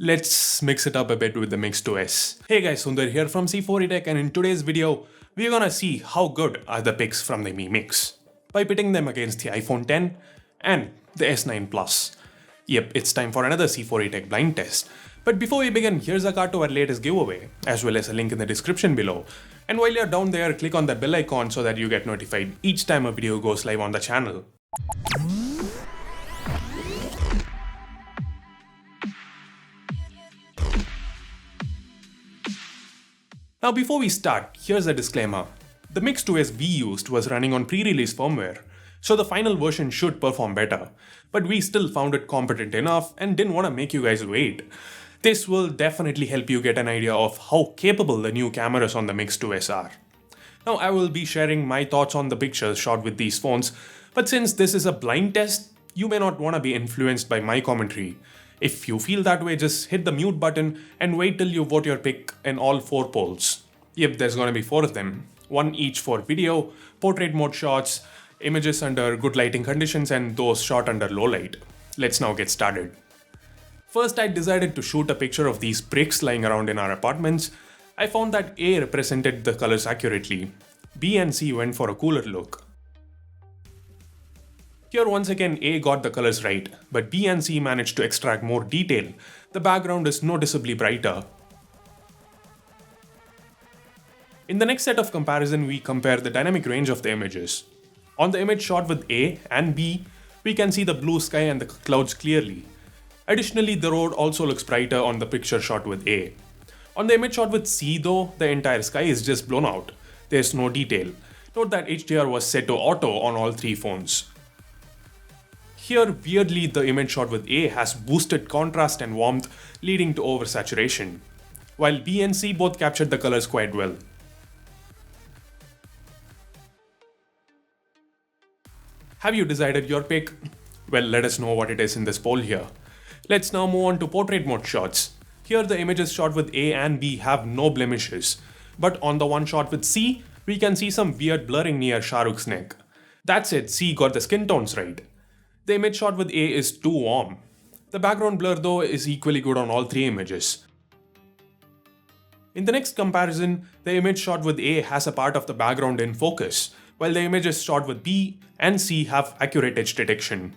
Let's mix it up a bit with the Mix 2S. Hey guys, Sundar here from C4E Tech, and in today's video, we're gonna see how good are the pics from the Mi Mix by pitting them against the iPhone X and the S9 Plus. Yep, it's time for another C4E Tech blind test. But before we begin, here's a card to our latest giveaway, as well as a link in the description below. And while you're down there, click on that bell icon so that you get notified each time a video goes live on the channel. Now before we start, here's a disclaimer. The Mix 2S we used was running on pre-release firmware, so the final version should perform better, but we still found it competent enough and didn't want to make you guys wait. This will definitely help you get an idea of how capable the new cameras on the Mix 2S are. Now I will be sharing my thoughts on the pictures shot with these phones, but since this is a blind test, you may not want to be influenced by my commentary. If you feel that way, just hit the mute button and wait till you vote your pick in all 4 polls. Yep, there's gonna be 4 of them. 1 each for video, portrait mode shots, images under good lighting conditions, and those shot under low light. Let's now get started. First, I decided to shoot a picture of these bricks lying around in our apartments. I found that A represented the colors accurately. B and C went for a cooler look. Here once again A got the colors right, but B and C managed to extract more detail. The background is noticeably brighter. In the next set of comparison, we compare the dynamic range of the images. On the image shot with A and B, we can see the blue sky and the clouds clearly. Additionally, the road also looks brighter on the picture shot with A. On the image shot with C though, the entire sky is just blown out. There's no detail. Note that HDR was set to auto on all 3 phones. Here, weirdly, the image shot with A has boosted contrast and warmth, leading to oversaturation, while B and C both captured the colors quite well. Have you decided your pick? Well, let us know what it is in this poll here. Let's now move on to portrait mode shots. Here, the images shot with A and B have no blemishes, but on the one shot with C, we can see some weird blurring near Shah Rukh's neck. That's it, C got the skin tones right. The image shot with A is too warm. The background blur though is equally good on all 3 images. In the next comparison, the image shot with A has a part of the background in focus, while the images shot with B and C have accurate edge detection.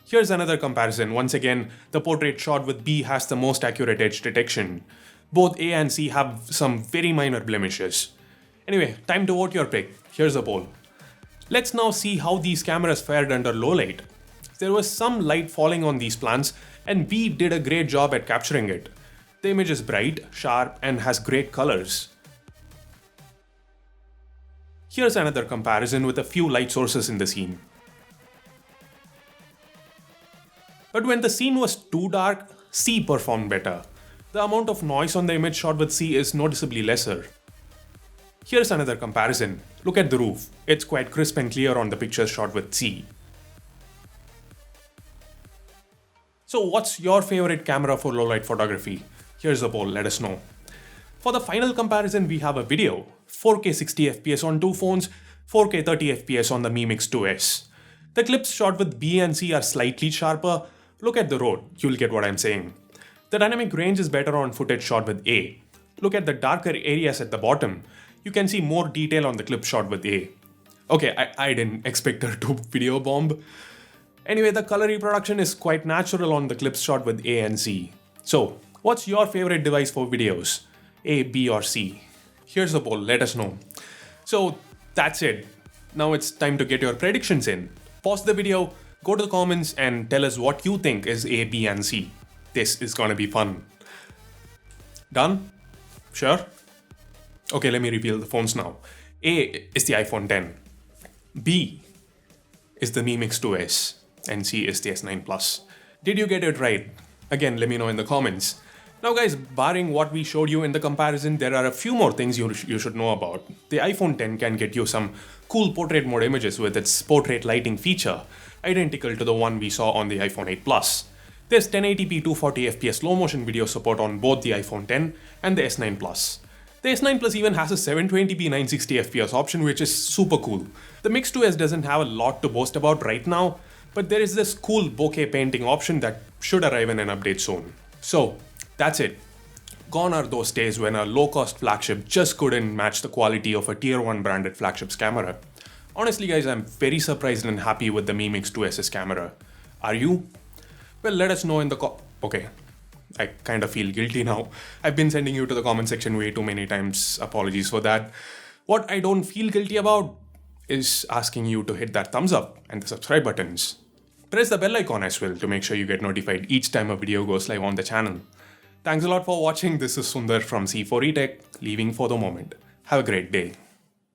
Here's another comparison. Once again, the portrait shot with B has the most accurate edge detection. Both A and C have some very minor blemishes. Anyway, time to vote your pick. Here's a poll. Let's now see how these cameras fared under low light. There was some light falling on these plants, and B did a great job at capturing it. The image is bright, sharp, and has great colors. Here's another comparison with a few light sources in the scene. But when the scene was too dark, C performed better. The amount of noise on the image shot with C is noticeably lesser. Here's another comparison. Look at the roof. It's quite crisp and clear on the picture shot with C. So what's your favorite camera for low light photography? Here's the poll, let us know. For the final comparison, we have a video. 4K 60 FPS on 2 phones, 4K 30 FPS on the Mi Mix 2S. The clips shot with B and C are slightly sharper. Look at the road, you'll get what I'm saying. The dynamic range is better on footage shot with A. Look at the darker areas at the bottom. You can see more detail on the clip shot with A. Okay, I didn't expect her to video bomb. Anyway, the color reproduction is quite natural on the clips shot with A and C. So, what's your favorite device for videos? A, B or C? Here's the poll, let us know. So, that's it. Now it's time to get your predictions in. Pause the video, go to the comments and tell us what you think is A, B and C. This is gonna be fun. Done? Sure? Okay, let me reveal the phones now. A is the iPhone X. B is the Mi Mix 2S. And C is the S9 Plus. Did you get it right? Again, let me know in the comments. Now guys, barring what we showed you in the comparison, there are a few more things you should know about. The iPhone X can get you some cool portrait mode images with its portrait lighting feature, identical to the one we saw on the iPhone 8 Plus. There's 1080p 240fps slow motion video support on both the iPhone X and the S9 Plus. The S9 Plus even has a 720p 960fps option, which is super cool. The Mix 2S doesn't have a lot to boast about right now, But there is this cool bokeh painting option that should arrive in an update soon. So that's it. Gone are those days when a low-cost flagship just couldn't match the quality of a tier 1 branded flagship's camera. Honestly guys, I'm very surprised and happy with the Mi Mix 2S's camera. Are you? Well, let us know in the okay. I kind of feel guilty now. I've been sending you to the comment section way too many times. Apologies for that. What I don't feel guilty about is asking you to hit that thumbs up and the subscribe buttons. Press the bell icon as well to make sure you get notified each time a video goes live on the channel. Thanks a lot for watching. This is Sundar from C4E Tech, leaving for the moment. Have a great day.